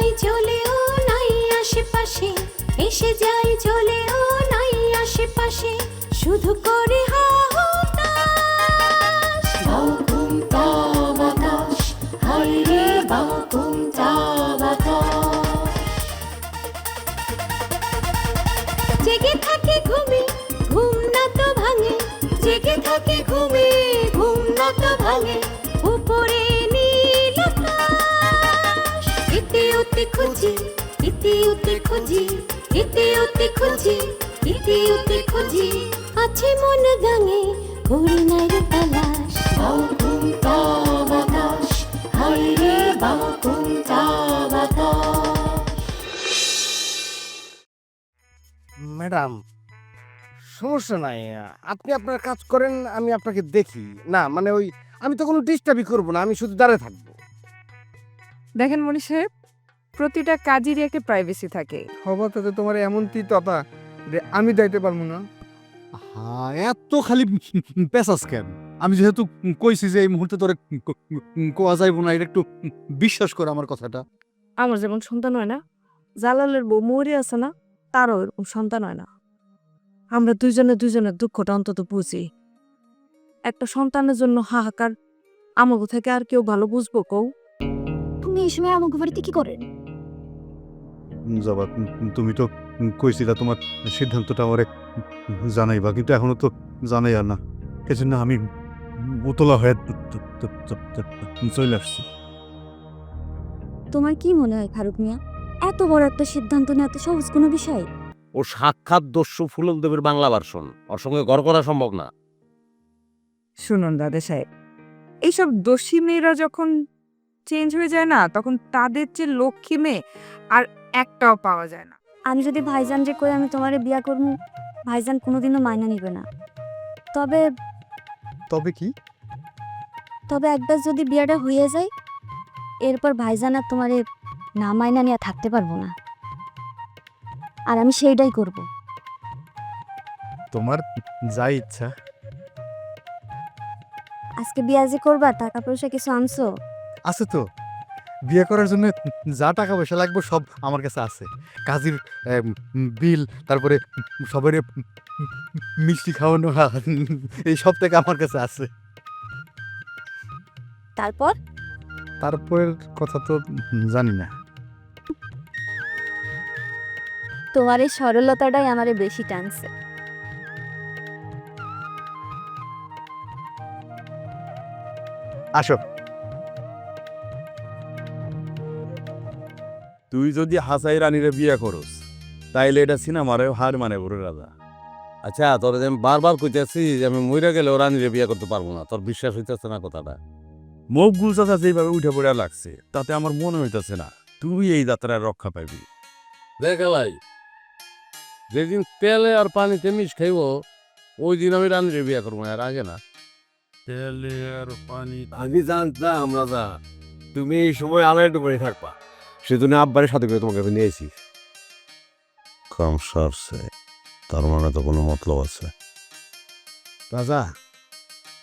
যাই চলেও নাই আশেপাশে, এসে যাই চলেও নাই আশেপাশে, শুধু করে হাহুতাশ। বাউকুমটা বাতাস, হায় রে বাউকুমটা বাতাস। জেগে থাকে ঘুমে, ঘুম না তো ভাঙে, জেগে থাকে ঘুমে, ঘুম না তো ভাঙে, উপরে নীল আকাশ। এতে ওতে খুঁজি, এতে ওতে খুঁজি, এতে ওতে খুঁজি, এতে ওতে খুঁজি, আছে মন গাঙে করি নাই রে তালাশ। বাউকুমটা বাতাস, হায় রে বাউকুমটা বাতাস। ম্যাডাম, সমস্যা নাই, আপনি আপনার কাজ করেন, আমি আপনাকে দেখি না, মানে ওই আমি তো কোনো ডিস্টার্বই করবো না, আমি শুধু দাঁড়িয়ে থাকবো। দেখেন মনি সাহেব, প্রতিটা কাজেরই একটা প্রাইভেসি থাকে। হবাতে তোমার এমন তিততা যে আমি যাইতে পারবো না। হ্যাঁ, এত খালি পেশাস কেন? আমি যেহেতু কইছি যে এই মুহূর্তে তোরে কোয়া যাইব না, এটা একটু বিশ্বাস কর আমার কথাটা। আমার যেমন সন্তান হয় না, জালালের বউ মরি আছে না, তারও এরকম সন্তান হয় না। আমরা দুজনের দুঃখটা অন্তত বুঝি। একটা সন্তানের জন্য হাহাকার আমাকে থেকে আর কেউ ভালো বুঝবো কও? তুমি এই সময় আমাকে বাড়িতে কি করেন? জবা, তুমি তো কইছিলা তোমার সিদ্ধান্তটা আমারে জানাইবা, কিন্তু এখনো তো জানাই আর না। এজন্য আমি উতলা হয়ে চলে আসছি। তোমার কি মনে হয় ফারুক মিয়া, এত বড় একটা সিদ্ধান্ত নেওয়া এত সহজ কোনো বিষয়? ও সাক্ষাৎ দস্যু ফুলকদেবের বাংলা ভার্সন, ওর সঙ্গে গড় করা সম্ভব না। শুনুন দাদা সাহেব, এইসব দোষী মেয়েরা যখন চেঞ্জ হয়ে যায় না, তখন তাদের যে লক্ষ্মী মেয়ে আর একটাও পাওয়া যায় না। আমি যদি ভাইজান যে কই আমি তোমারে বিয়া করব, ভাইজান কোনোদিনও মাইনা নিবে না। তবে তবে কি? তবে একবার যদি বিয়াটা হয়ে যায়, এরপর ভাইজান আর তোমারে না মাইনা নিয়ে থাকতে পারবো না, আর আমি সেইটাই করব। তোমার যা ইচ্ছা। আজকে বিয়া যে করবা, টাকা পয়সা কিছু আনছো? আছে তো, বিয়ে করার জন্য যা টাকা পয়সা লাগবে সব আমার কাছে আছে। কাজের বিল, তারপরে সবার মিষ্টি খাওয়ানো, এই সব থেকে আমার কাছে আছে। তারপর তারপরের কথা তো জানি না। তোমার এই সরলতাটাই আমারে বেশি টানছে। আসো। তুই যদি হাসাই রানীরে বিয়ে করস, তাইলে এটা সিনেমারে হার মানে বড় রাজা। আচ্ছা, তোর যে আমি বারবার কইতেছি যে আমি মইরা গেলে ওরা নিয়ে বিয়ে করতে পারবো না, তোর বিশ্বাস হইতেছে না কথাটা? মুখ গুলচাচা যেভাবে উঠে পড়ে লাগছে, তাতে আমার মনে হইতেছে না তুই এই যাত্রায় রক্ষা পাবি। দেখালাই, যেদিন তেলে আর পানিতে মিশ খাইব, ওই দিন আমি রানীরে বিয়ে করবো, আর আগে না। তেলে আর পানি। আমি জানতাম রাজা তুমি এই সময় আলাদা করে থাকবা, সেজন্য আব্বারের সাথে করে তোমাকে নিয়েছি। কাম সারছে, তার মানে তো কোনো মতলব আছে। রাজা,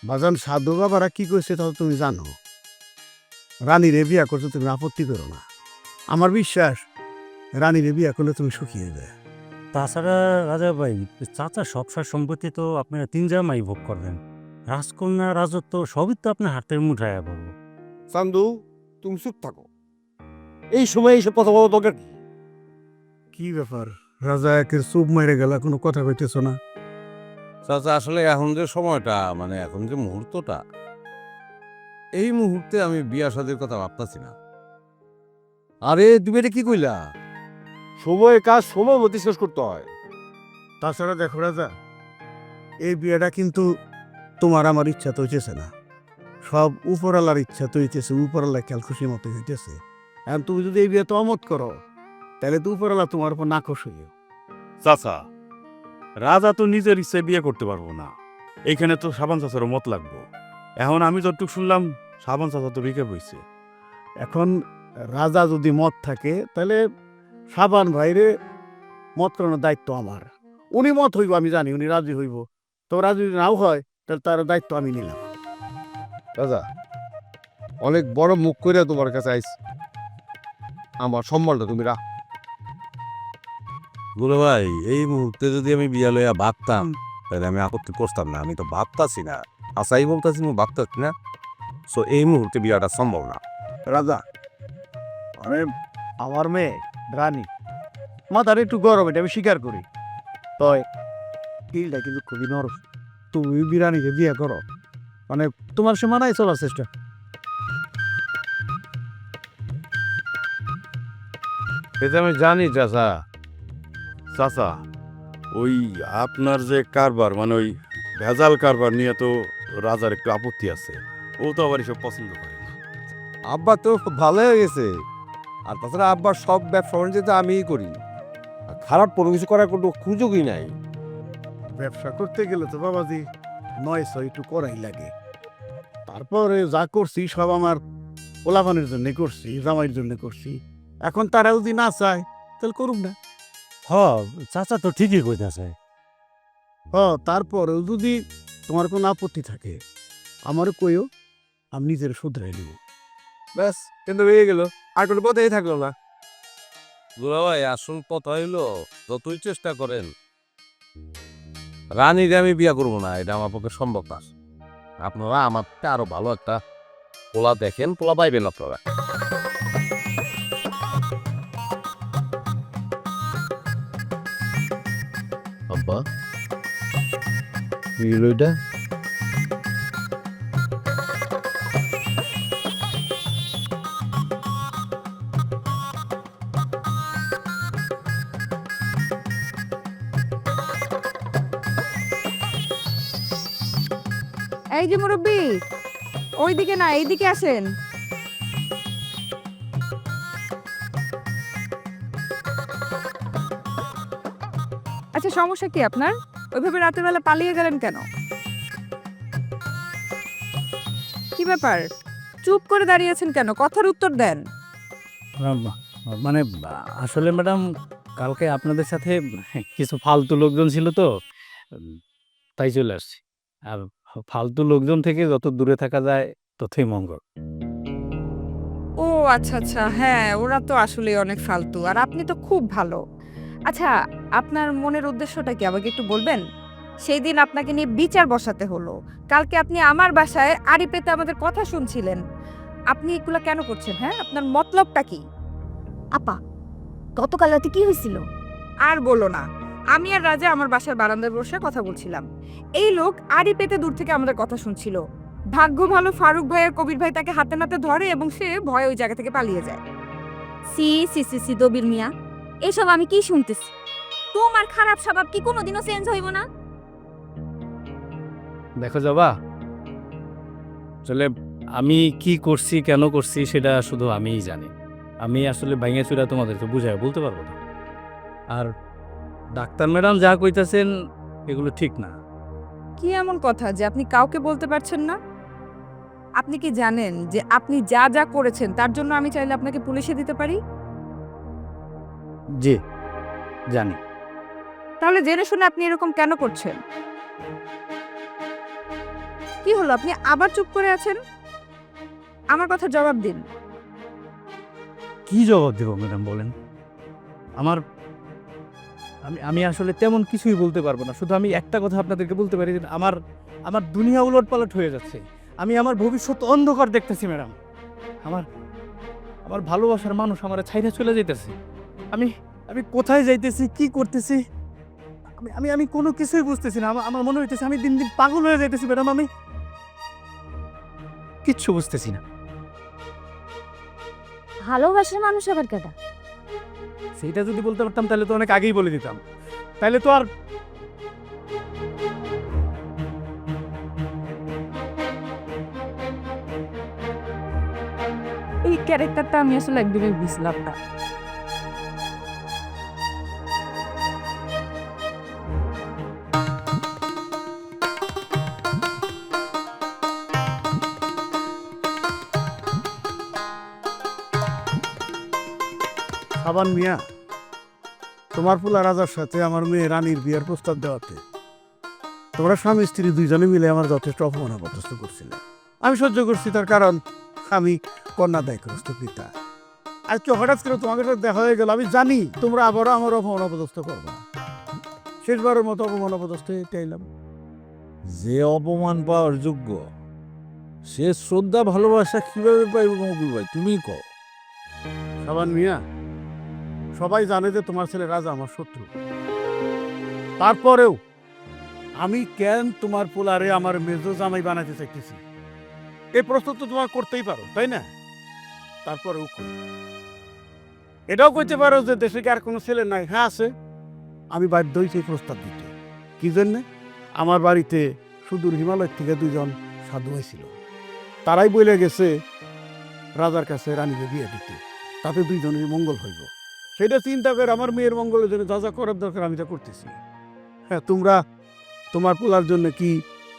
বাজান সাধু বাবারা কি কইছে তা তো তুমি জানো। রানীরে বিয়া করছো, তুমি আপত্তি করো না। আমার বিশ্বাস রানীরে বিয়া করলে তুমি সুখী হবে। তাছাড়া রাজা ভাই, চাচা সবসার সম্পত্তি তো আপনারা তিন জামাই ভোগ করবেন, রাজকন্যা রাজত্ব সবই তো আপনার হাতের মুঠায় পাবো। চান্দু, তুমি চুপ থাকো, এই সময় এইসব কথা বলা দরকার কি? কি ব্যাপার রাজা, একের চুপ মেরে গেল, কোনো কথা কইতেছো না? চাচা, আসলে এখন যে সময়টা, মানে এখন যে মুহূর্তটা, এই মুহূর্তে আমি বিয়া শাদীর কথা ভাবতাছি না। আরে তুমি এটা কি কইলা? সময় কাজ সময় মতো শেষ করতে হয়। তাছাড়া দেখো রাজা, এই বিয়েটা কিন্তু তোমার আমার ইচ্ছা তো হইতেছে না, সব উপরালার ইচ্ছা তো হইতেছে, উপরালা খেয়াল খুশি মতো হইতেছে। এখন তুমি যদি এই বিয়ে তো অমত করো, তাহলে তো উপরালা তোমার উপর নাকশ হইও। চাচা, রাজা তো নিজের ইচ্ছায় বিয়ে করতে পারবো না, এইখানে তো সাবান চাচারও মত লাগবো। এখন আমি যতটুকু শুনলাম, সাবান চাচা তো বিকে বইছে। এখন রাজা যদি মত থাকে, তাহলে সাবান ভাইরে মত করানোর দায়িত্ব আমার। উনি মত হইব, আমি জানি উনি রাজি হইব, তো রাজি যদি নাও হয় তাহলে তার দায়িত্ব আমি নিলাম। রাজা, অনেক বড় মুখ করে তোমার কাছে আইস, আমার সম্মানটা তুমি রাখ। দুলা ভাই, এই মুহূর্তে যদি আমি বিয়া লইয়া ভাবতাম তাহলে আমি আপত্তি করতাম না। আমি তো ভাবতাছি না, আসাই বলতাছি আমি ভাবতাছি না। সো এই মুহূর্তে বিয়াটা সম্ভব না। রাজা মানে আমার মেয়ে রানী মাথার একটু গরম, এটা আমি স্বীকার করি। তয় ফিলটা কিন্তু খুবই নরম। তুমি বিরানিকে বিয়ে করো, মানে তোমার সে মানায় চলার চেষ্টা। এটা আমি জানি চাচা। চাচা, ওই আপনার যে কারবার মানে ওই ভেজাল কারবার নিয়ে তো রাজার একটু আপত্তি আছে। ও তো আবার এসব পছন্দ করে না। আব্বা তো ভালো হয়ে গেছে। আর তাছাড়া আব্বার সব ব্যবসা বাণিজ্য তো আমিই করি, আর খারাপ কোনো কিছু করার কোনো সুযোগই নাই। ব্যবসা করতে গেলে তো বাবাজি 900 একটু করাই লাগে। তারপরে যা করছি সব আমার ওলাভানের জন্য করছি, জামাইয়ের জন্য করছি। এখন তারা যদি না চায় তাহলে করুক না। হ, চাচা তো ঠিকই কইতাছে। তারপরেও যদি তোমার কোনো আপত্তি থাকে আমারও কইও, আমি নিজের শুধরাই নেব। ব্যাস, কিন্তু হয়ে গেল, আর কোনো পথেই থাকলো না। দুলা ভাই, আসল কথা হইলো যতই চেষ্টা করেন রানীরে আমি বিয়া করবো না, এটা আমার পক্ষে সম্ভব না। আপনারা আমার থেকে আরো ভালো একটা পোলা দেখেন, পোলা পাইবেন আপনারা। আব্বা, কি হলো এটা? এই যে মুরব্বি, ওইদিকে না এইদিকে আসেন। আচ্ছা, সমস্যা কি আপনার? ওইভাবে রাতের বেলা পালিয়ে গেলেন কেন? কি ব্যাপার, চুপ করে দাঁড়িয়ে আছেন কেন? কথার উত্তর দেন। মানে আসলে ম্যাডাম, কালকে আপনাদের সাথে কিছু ফালতু লোকজন ছিল তো, তাই চলে আসছি। আর ফালতু লোকজন থেকে যত দূরে থাকা যায় ততই মঙ্গল। ও আচ্ছা আচ্ছা, হ্যাঁ, ওরা তো আসলে অনেক ফালতু, আর আপনি তো খুব ভালো। আচ্ছা, আপনার মনের উদ্দেশ্যটা কি আমাকে একটু বলবেন? সেই দিন আপনাকে নিয়ে বিচার বসাতে হলো, কালকে আপনি আমার বাসায় আড়ি পেতে আমাদের কথা শুনছিলেন। আপনি এগুলো কেন করছেন? হ্যাঁ, আপনার মতলবটা কি? আপা, গতকাল রাতে কি হয়েছিল? আর বলো না, আমি আর রাজা আমার বাসার বারান্দায় বসে কথা বলছিলাম। এই লোক আড়ি পেতে দূর থেকে আমাদের কথা শুনছিল। ভাগ্য ভালো ফারুক ভাই আর কবির ভাই তাকে হাতে নাতে ধরে এবং সে ভয়ে ওই জায়গা থেকে পালিয়ে যায়। সি সি সি সি দবির মিয়া, এসব আমি কি শুনতেছি? তোমার খারাপ স্বভাব কি কোনোদিনও চেঞ্জ হইব না? দেখো জবা, আসলে আমি কি করছি কেন করছি সেটা শুধু আমিই জানি। আমি আসলে ভাঙে চুরা তোমাদেরকে বুঝায় বলতে পারবো না। আর ডাক্তার ম্যাডাম যা কইতাছেন এগুলো ঠিক না। কি এমন কথা যে আপনি কাউকে বলতে পারছেন না? আপনি কি জানেন যে আপনি যা যা করেছেন তার জন্য আমি চাইলে আপনাকে পুলিশে দিতে পারি? জি জানি। তাহলে জেনে শুনে আপনি এরকম কেন করছেন? কি হলো, আপনি আবার চুপ করে আছেন? আমার কথা জবাব দিন। কি জবাব দেবো ম্যাডাম বলেন? আমার আমি আসলে তেমন কিছুই বলতে পারবো না। শুধু আমি একটা কথা আপনাদেরকে বলতে পারি যে আমার দুনিয়া উলটপালট হয়ে যাচ্ছে। আমি আমার ভবিষ্যৎ অন্ধকার দেখতেছি ম্যাডাম। আমার ভালোবাসার মানুষ আমার ছাইরা চলে যাইতেছে। আমি কোথায় যাইতেছি, কি করতেছি, আমি কোনো কিছুই বুঝতেছি না। আমার মনে হইতেছে আমি দিন দিন পাগল হয়ে যাইতেছি ম্যাডাম। আমি কিচ্ছু বুঝতেছি না। ভালোবাসার মানুষ আবার কেটা? সেইটা যদি বলতে পারতাম তাহলে তো অনেক আগেই বলে দিতাম। তাহলে তো আর এই ক্যারেক্টারটা আমি আসলে একদমই বুঝলাম না। সাবান মিয়া, তোমার পোলা রাজার সাথে আমার মেয়ে রানীর বিয়ার প্রস্তাব দেওয়াতে তোমরা স্বামী স্ত্রী দুইজনে মিলে আমার যথেষ্ট অপমানের করছিলে। আমি সহ্য করছি, তার কারণ আমি কন্যাদায়গ্রস্ত পিতা। আজকে হঠাৎ করে তোমাকে সাথে দেখা হয়ে গেল, আমি জানি তোমরা আবারও আমার অপমান অপদস্থ করবে। শেষবারের মতো অপমান অপদস্থ হয়ে এলাম। যে অপমান পাওয়ার যোগ্য সে শ্রদ্ধা ভালোবাসা কিভাবে পাইব মকবুল ভাই, তুমি কও। সাবান মিয়া, সবাই জানে যে তোমার ছেলে রাজা আমার শত্রু। তারপরেও আমি কেন তোমার পোলারে আমার মেজো জামাই বানাতে চাইতেছি, এই প্রশ্ন তো তোমার করতেই পারো, তাই না? তারপরেও কই। এটাও কইতে পারো যে দেশে কি আর কোনো ছেলে নাই? হ্যাঁ আছে। আমি বাধ্য হয়েছি এই প্রস্তাব দিতে। কি জন্যে? আমার বাড়িতে সুদূর হিমালয় থেকে দুজন সাধু হয়েছিল, তারাই বলে গেছে রাজার কাছে রানীকে বিয়ে দিতে, তাতে দুইজনের মঙ্গল হইব। সেটা চিন্তা করে আমার মেয়ের মঙ্গলের জন্য যা যা করার দরকার আমি তা করতেছি। হ্যাঁ, তোমরা তোমার পোলার জন্য কি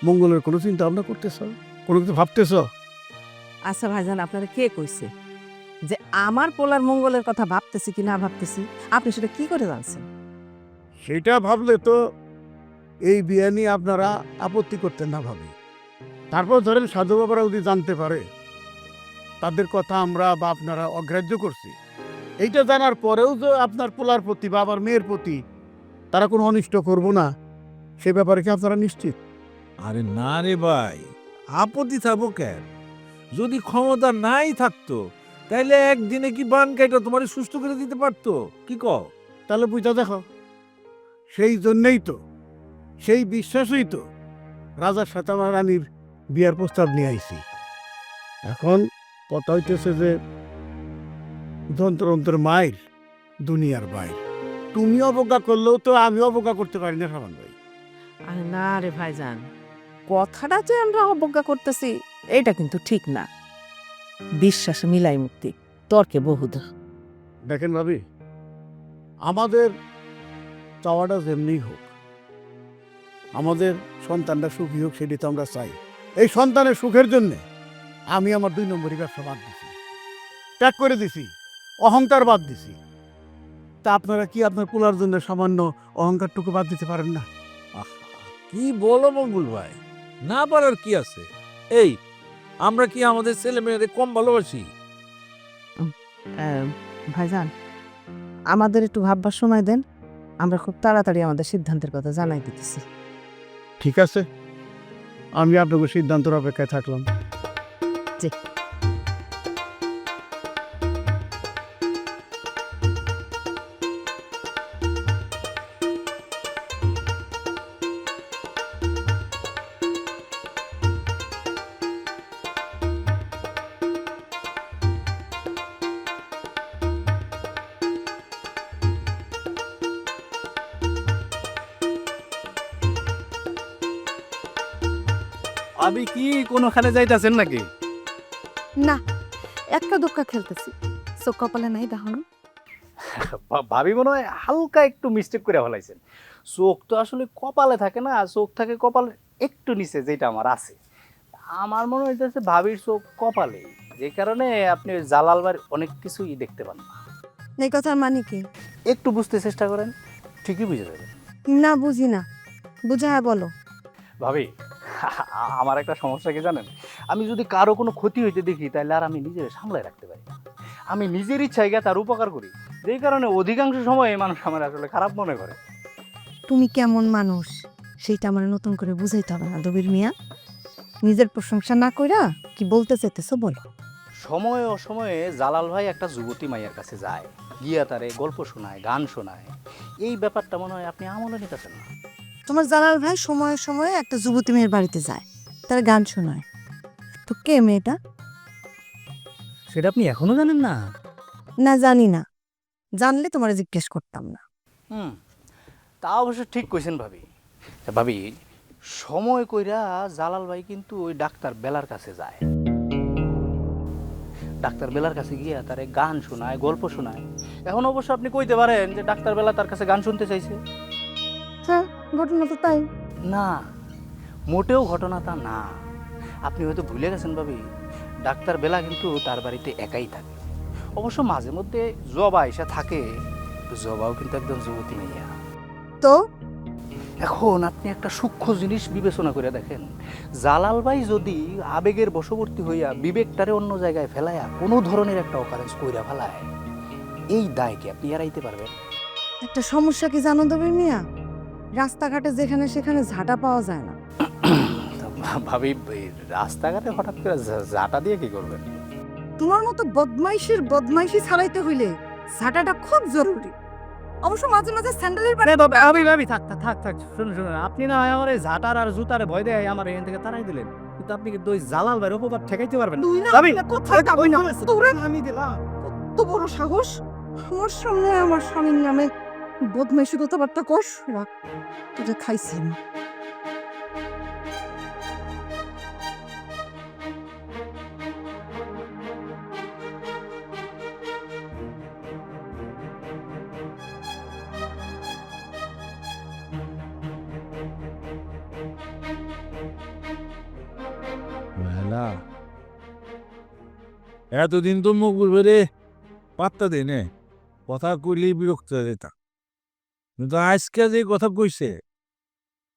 মঙ্গলের কোনো চিন্তা ভাবনা করতেছ, কোনো কিছু ভাবতেছ? আচ্ছা ভাইজান, আপনারা কে কইছে যে আমার পোলার মঙ্গলের কথা ভাবতেছি কি না ভাবতেছি? আপনি সেটা কি করে জানছেন? সেটা ভাবলে তো এই বিয়ে নিয়ে আপনারা আপত্তি করতেন না ভাবি। তারপর ধরেন সাধু বাবারা যদি জানতে পারে তাদের কথা আমরা বা আপনারা অগ্রাহ্য করছি, এইটা জানার পরেও যে আপনার পোলার প্রতি বা আমার মেয়ের প্রতি তারা কোনো অনিষ্ট করবো না, সে ব্যাপারে কি আপনারা নিশ্চিত? আরে না রে ভাই, আপত্তি থাকবো কেন? যদি ক্ষমতা নাই থাকতো তাহলে একদিনে কি বান কাইটা তোমার সুস্থ করে দিতে পারতো, কি কও? তাহলে বুঝা দেখো, সেই জন্যেই তো, সেই বিশ্বাসই তো রাজার সাথে আমার রানীর বিয়ার প্রস্তাব নিয়ে আইছি। এখন কথা হইতেছে যে যন্ত্র মায়ের দুনিয়ার বাইর, তুমি অবজ্ঞা করলেও তো আমি অবজ্ঞা করতে পারি না সাবান ভাই। আরে না রে ভাইজান, কথাটা যে আমরা অবজ্ঞা করতেছি এটা কিন্তু ঠিক না। বিশ্বাস মিলাই মুক্তি, তর্কে বহুদ। দেখেন ভাবি, আমাদের চাওয়াটা যেমনি হোক, আমাদের সন্তানটা সুখী হোক, সেটি তো আমরা চাই। এই সন্তানের সুখের জন্যে আমি আমার 2 নম্বরই ব্যবসা বাদ দিছি, ত্যাগ করে দিছি, অহংকার বাদ দিছি। তা আপনারা কি আপনার পোলার জন্য সামান্য অহংকারটুকু বাদ দিতে পারেন না? কি বলো মঙ্গল ভাই, না পারার কি আছে? এই আমরা কি আমাদের ছেলে মেয়েদের কম ভালোবাসি? ভাইজান, আমাদের একটু ভাববার সময় দেন, আমরা খুব তাড়াতাড়ি আমাদের সিদ্ধান্তের কথা জানাই দিতেছি। ঠিক আছে, আমি আপনাকে সিদ্ধান্তের অপেক্ষায় থাকলাম। জি। আমি কি কোনোখানে যাইতাছেন নাকি? না, একটা দোক্কা খেলতেছি, চোখ কপালে নাই দেখানো। ভাবি মনে হয় হালকা একটু মিস্টেক করে ফেলাইছেন। চোখ তো আসলে কপালে থাকে না, চোখ থাকে কপালের একটু নিচে, যেটা আমার আছে। আমার মনে হইতেছে ভাবির চোখ কপালে, যে কারণে আপনি জালাল বাড়ির অনেক কিছুই দেখতে পান না। এই কথার মানে কি? একটু বুঝতে চেষ্টা করেন, ঠিকই বুঝে যাবেন। না, বুঝি না, বুঝায় বলো। ভাবি, আমার একটা সমস্যা কি জানেন? আমি যদি কারো কোনো ক্ষতি হইতে দেখি তাহলে আর আমি নিজের সামলায় রাখতে পারি না। আমি নিজের ইচ্ছায় গিয়ে তার উপকার করি, যেই কারণে অধিকাংশ সময় মানুষ আমার আসলে খারাপ মনে করে। তুমি কেমন মানুষ সেইটা আমার নতুন করে বুঝাইতে হবে না দবির মিয়া। নিজের প্রশংসা না কইরা কি বলতে চাইতেছো বলো। সময়ে অসময়ে জালাল ভাই একটা যুবতী মাইয়ার কাছে যায়, গিয়া তারে গল্প শোনায়, গান শোনায়। এই ব্যাপারটা মনে হয় আপনি আমলে নিতেছেন না। তোমার জালাল ভাই সময়ে সময়ে একটা যুবতী মেয়ের বাড়িতে যায়, তার গান শোনায়। তো কে মেয়েটা? সেটা আপনি এখনো জানেন না? না, জানি না, জানলে তোমার জিজ্ঞেস করতাম না। তা অবশ্য ঠিক কইছেন ভাবি। ভাবি, সময় কইরা জালাল ভাই কিন্তু ওই ডাক্তার বেলার কাছে যায়। ডাক্তার বেলার কাছে গিয়া তারে গান শোনায়, গল্প শোনায়। এখন অবশ্য আপনি কইতে পারেন যে ডাক্তার বেলা তার কাছে গান শুনতে চাইছে। হ্যাঁ, ঘটনা তো তাই। না, মোটেও ঘটনা তা না। আপনি হয়তো ভুলে গেছেন ভাবি, ডাক্তার বেলা কিন্তু তার বাড়িতে একাই থাকে। অবশ্য মাঝে মধ্যে জবা এসে থাকে, জবাও কিন্তু একদম যুবতী মেয়া। তো এখন আপনি একটা সূক্ষ্ম জিনিস বিবেচনা করে দেখেন, জালাল ভাই যদি আবেগের বশবর্তী হইয়া বিবেকটারে অন্য জায়গায় ফেলায়া কোনো ধরনের একটা অকারেন্স কইরা ফেলায়, এই দায় কি আপনি এড়াইতে পারবেন? একটা সমস্যা কি জানো তবে মিয়া, রাস্তাঘাটে যেখানে সেখানে ঝাঁটা পাওয়া যায় না। ভাবি রাস্তাঘাটে হঠাৎ করে জাটা দিয়ে কি করবেন? তোমার মতো বদমাইশি ছাড়াইতে হইলে ঝাঁটাটা খুব জরুরি। অবশ্য মাঝে মাঝে স্যান্ডেলের ভাবি থাক থাক থাক থাক, শুনুন শুনুন, আপনি না হয় আমার এই ঝাঁটার আর জুতারে ভয় দেয় আমার এখান থেকে তাড়াই দিলেন, কিন্তু আপনি কিন্তু ওই জালাল ভাইয়ের উপর ঠেকাইতে পারবেন আমি দিলাম। কত বড় সাহস আমার সামনে আমার স্বামীর নামে বদমাইশি কথাবার্তা কস, রাখ তোকে খাইছি। মেলা এতদিন তো মুকুল বেড়ে পাত্তা দেয় নে, কথা কইলেই বিরক্ত হয়ে যেতাম, কিন্তু আজকে যে কথা কইছে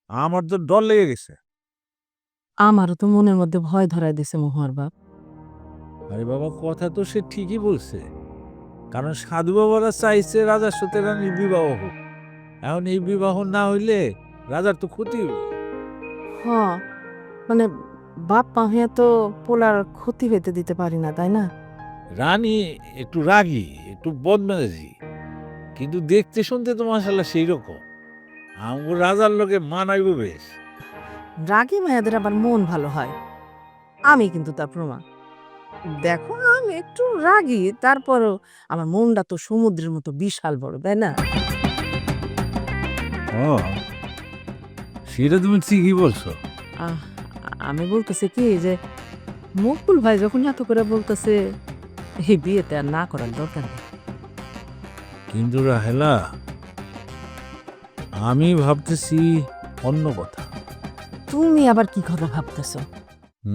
আমার তো ডর লেগে গেছে। আমারও তো মনের মধ্যে ভয় ধরাই দিছে মোহর বাপ। আরে বাবা, কথা তো সে ঠিকই বলছে, কারণ সাধু বাবারা চাইছে রাজার সাথে রানীর বিবাহ হোক। এখন এই বিবাহ না হইলে রাজার তো ক্ষতি হইব। হ্যাঁ, মানে বাপ পাহিয়া তো পোলার ক্ষতি হইতে দিতে পারি না, তাই না? রানী একটু রাগী, একটু বদমেজাজি, কিন্তু দেখতে শুনতে তো মাশাআল্লাহ সেই রকম। আমার রাজার লোকে মানাইব বেশ। রাগী মায়াদের আবার মন ভালো হয়, আমি কিন্তু তার প্রমাণ। দেখো আমি একটু রাগী, তারপরও আমার মনটা তো সমুদ্রের মতো বিশাল বড়, তাই না? ও, সেটা তুমি ঠিকই বলছো। আমি বলতেছি কি যে মকবুল ভাই যখন এত করে বলতেছে এই বিয়েতে আর না করার দরকার নেই। কিন্তু রাহেলা, আমি ভাবতেছি অন্য কথা। তুমি আবার কি কথা ভাবতেছো?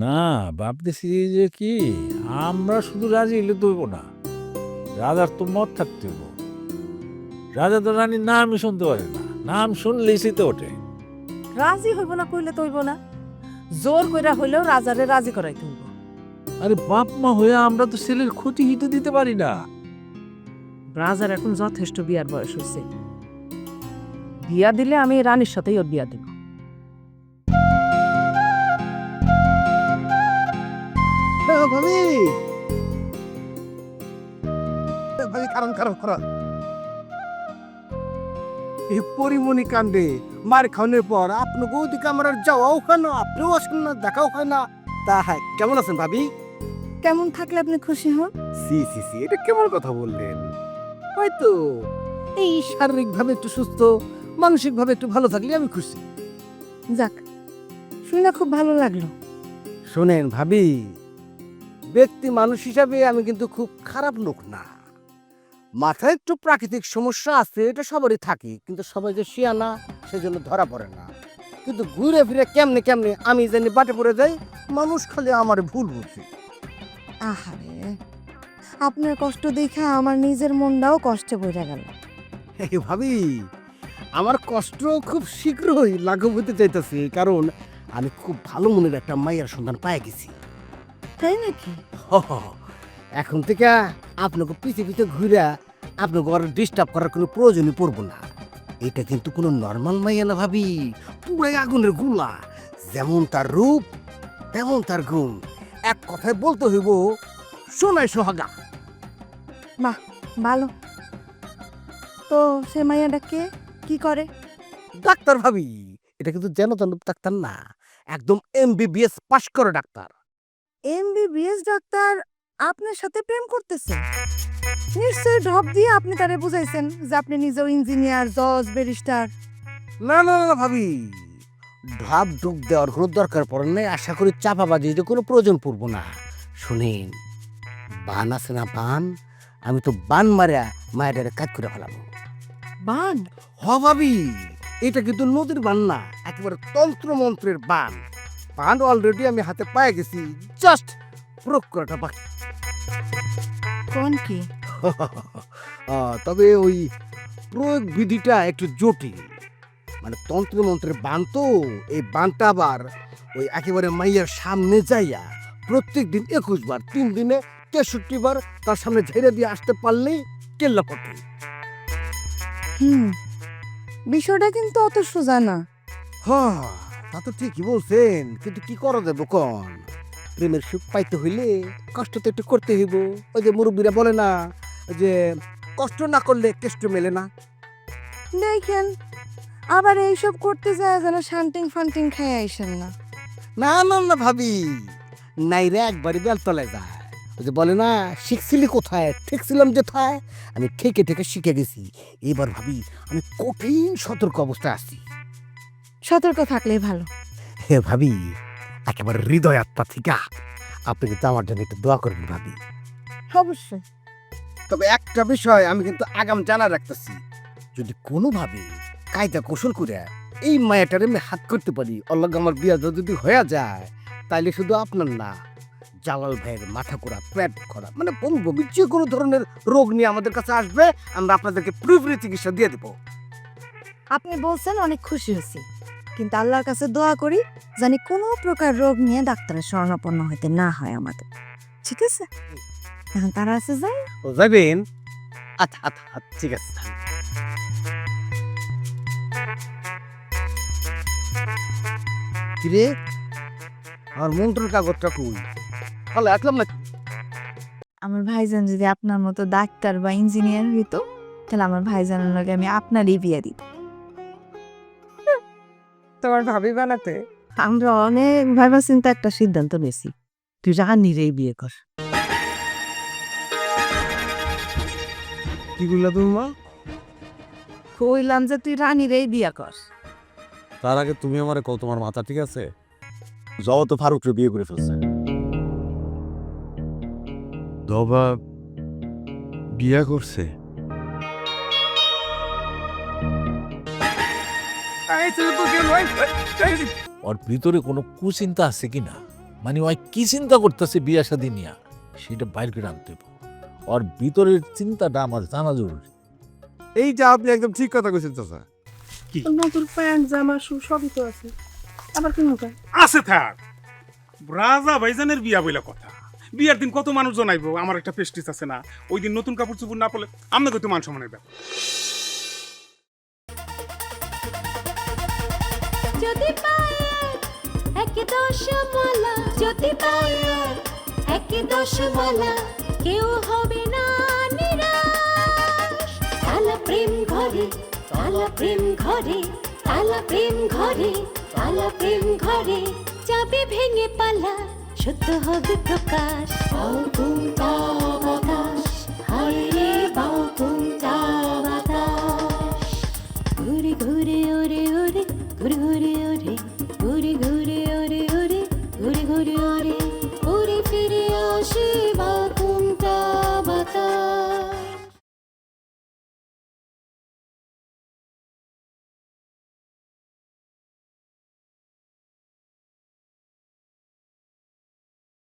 না, ভাবতেছি যে কি, আমরা শুধু রাজি হইলে তো হইব না, রাজার তো মত থাকতে হইব। রাজা তো রানীর নামই শুনতে পারে না, নাম শুনলেই শীতে ওঠে। রাজি হইব না কইলে তো হইব না, জোর কইরা হইলেও রাজারে রাজি করাইতে হইব। আরে বাপ মা হয়ে আমরা তো ছেলের ক্ষতি হিতে দিতে পারি না। রাজার এখন যথেষ্ট বিয়ার বয়স হয়েছে, বিয়া দিলে আমি রানীর সাথেই ওর বিয়া দিব। ভাবি ভাবি কারণ কারণ করা এই পরিমণি কাণ্ডে মার খাওয়ানোর পর আপনাকে ওদিকে আমার আর যাওয়াও হয় না, আপনিও আসেন না, দেখাও হয় না। তা হ্যাঁ, কেমন আছেন ভাবি? কেমন থাকলে আপনি খুশি হন? সি সি সি, এটা কেমন কথা বললেন? হয়তো এই শারীরিকভাবে একটু সুস্থ, মানসিকভাবে একটু ভালো থাকলে আমি খুশি। যাক, শুনে খুব ভালো লাগলো। শোনেন ভাবি, ব্যক্তি মানুষ হিসাবে আমি কিন্তু খুব খারাপ লোক না। মাথায় একটু প্রাকৃতিক সমস্যা আছে, এটা সবারই থাকে, কিন্তু সবাই যে শিয়ানা সেজন্য ধরা পড়ে না। কিন্তু ঘুরে ফিরে কেমনে কেমনে আমি জানি বাটে পড়ে যাই, মানুষ খালি আমার ভুল বুঝে। আহারে, আপনার কষ্ট দেখে আমার নিজের মনটাও কষ্টে বইরা গেল। এই ভাবি, আমার কষ্ট খুব শীঘ্রই লাঘব হতে চাইতেছে, কারণ আমি খুব ভালো মনের একটা মায়ের সন্ধান পাই গেছি। তাই নাকি? এখন থেকে আপনাকে পৃথিবীতে ঘুরে আপনাকে আর ডিস্টার্ব করার কোনো প্রয়োজনই পড়বো না। এটা কিন্তু কোনো নর্মাল মাইয়া না ভাবি, পুরাই আগুনের গুলা। যেমন তার রূপ তেমন তার গুণ, এক কথায় বলতে হইব সোনায় সোহাগা। বাহ, ভালো। তো সে মাইয়াটা কে, কি করে? ডাক্তার ভাবি, এটা কিন্তু যেন তেন ডাক্তার না, একদম MBBS পাশ করে ডাক্তার। MBBS ডাক্তার আপনার সাথে প্রেম করতেছে? নিশ্চয়ই ঢপ দিয়ে আপনি তারে বুঝাইছেন যে আপনি নিজেও ইঞ্জিনিয়ার, জজ, ব্যারিস্টার। না না না ভাবি, ঢাপ ঢুক দেওয়ার কোনো দরকার পড়ে নাই। আশা করি চাপাবাজি কোনো প্রয়োজন পড়বো না। শুনেন, বান আছে না বান, আমি তো বান মারা মায়ের কাজ করে ফেলাবো। বান? হ ভাবি, এটা কিন্তু নদীর বান না, একেবারে তন্ত্র মন্ত্রের বান। বান অলরেডি আমি হাতে পায়ে গেছি, জাস্ট প্রয়োগ করাটা বাকি। কোন কি? তবে ওই প্রয়োগ বিধিটা একটু জটিল। মানে তন্ত্র মন্ত্রের বান তো, এই বানটা আবার ওই একেবারে মাইয়ার সামনে যাইয়া প্রত্যেক দিন 21 বার, 3 দিনে 63 বার তার সামনে ঝেড়ে দিয়ে আসতে পারলেই কেল্লা পটে। বিষয়টা কিন্তু অত সোজা না। হ্যাঁ, তা তো ঠিকই বলছেন, কিন্তু কি করা যাবে কোন? প্রেমের সুখ পাইতে হইলে কষ্ট তো একটু করতে হইব। ওই যে মুরব্বীরা বলে না যে কষ্ট না করলে কেষ্ট মেলে না। দেখেন আবার এইসব করতে যায় যেন শান্তিং ফান্টিং খেয়ে আইসেন না। না না না ভাবি, নাইরে একবারই বেলতলায় যায়। ওই যে বলে না, শিখছিলি কোথায়, ঠেকছিলাম যেথায়। আমি ঠেকে ঠেকে শিখে গেছি। এবার ভাবি আমি কঠিন সতর্ক অবস্থায় আছি। সতর্ক থাকলেই ভালো। হে ভাবি, একেবারে হৃদয় আত্মা থেকে আপনি কিন্তু আমার জন্য একটু দোয়া করবেন ভাবি। অবশ্যই। তবে একটা বিষয় আমি কিন্তু আগাম জানা রাখতেছি, যদি কোনোভাবে কায়দা কৌশল করে এই মায়াটারে আমি হাত করতে পারি, অল্লাহ আমার বিয়া যদি হয়ে যায়, তাইলে শুধু আপনার না, জালাল ভাইয়ের মাথা করা, পেট করা, মানে বমি যে কোনো ধরনের রোগ নিয়ে আমাদের কাছে আসবে, আমরা আপনাদেরকে পুরোপুরি চিকিৎসা দিয়ে দেবো। আপনি বলছেন, অনেক খুশি হয়েছি, কিন্তু আল্লাহর কাছে দোয়া করি জানি কোনো প্রকার রোগ নিয়ে ডাক্তারের শরণাপন্ন হইতে না হয় আমাদের। ঠিক আছে? এখন তারা আছে যাই। ও যাবেন? আচ্ছা আচ্ছা আচ্ছা, ঠিক আছে। কিরে, আর মন্ত্রের কাগজটা কই? তাহলে আসলাম না। আমার ভাইজান যদি আপনার মতো ডাক্তার বা ইঞ্জিনিয়ার হইতো, তাহলে আমার ভাইজানের লগে আমি আপনারই বিয়ে দিত। তোমার ভাবি বানাতে আমরা অনেক ভাইবা চিন্তা একটা সিদ্ধান্ত নিয়েছি, তুই রানীরই বিয়ে কর। কি বললা তুমি মা? কইলাম যে তুই রানীরই বিয়ে কর। তার আগে তুমি আমারে কও, তোমার মাথা ঠিক আছে? জবা তো ফারুকরে বিয়ে করে ফেলছে। জবা বিয়া করছে? ওর ভিতরে কোনো কুচিন্তা আছে কিনা, মানে ওই কি চিন্তা করতেছে বিয়া শাদী নিয়া, সেটা বাইর করে আনতে হবে। ওর ভিতরের চিন্তাটা আমার জানা জরুরি। এই যে আপনি একদম ঠিক কথা কইছেন চাচা। নতুন প্যান্ট জামা শু সবই তো আছে, আবার কি মনে আছে থাক, রাজা ভাইজানের বিয়া বইলা কথা। বিয়ার দিন কত মানুষ জানাইবো, আমার একটা পেস্টিস আছে না, ওই দিন নতুন কাপড় চোপড় না পড়লে আপনাকে তো মান সম্মানের ব্যাপার। যদি পায়ে এক দশমালা, যদি পায়ে এক দশমালা, কেউ হবে না নিরাশ। তালা প্রেম ঘরে, তালা প্রেম ঘরে, তালা প্রেম ঘরে, তালা প্রেম ঘরে, যাবে ভেঙে পালা, সত্য হবে প্রকাশ।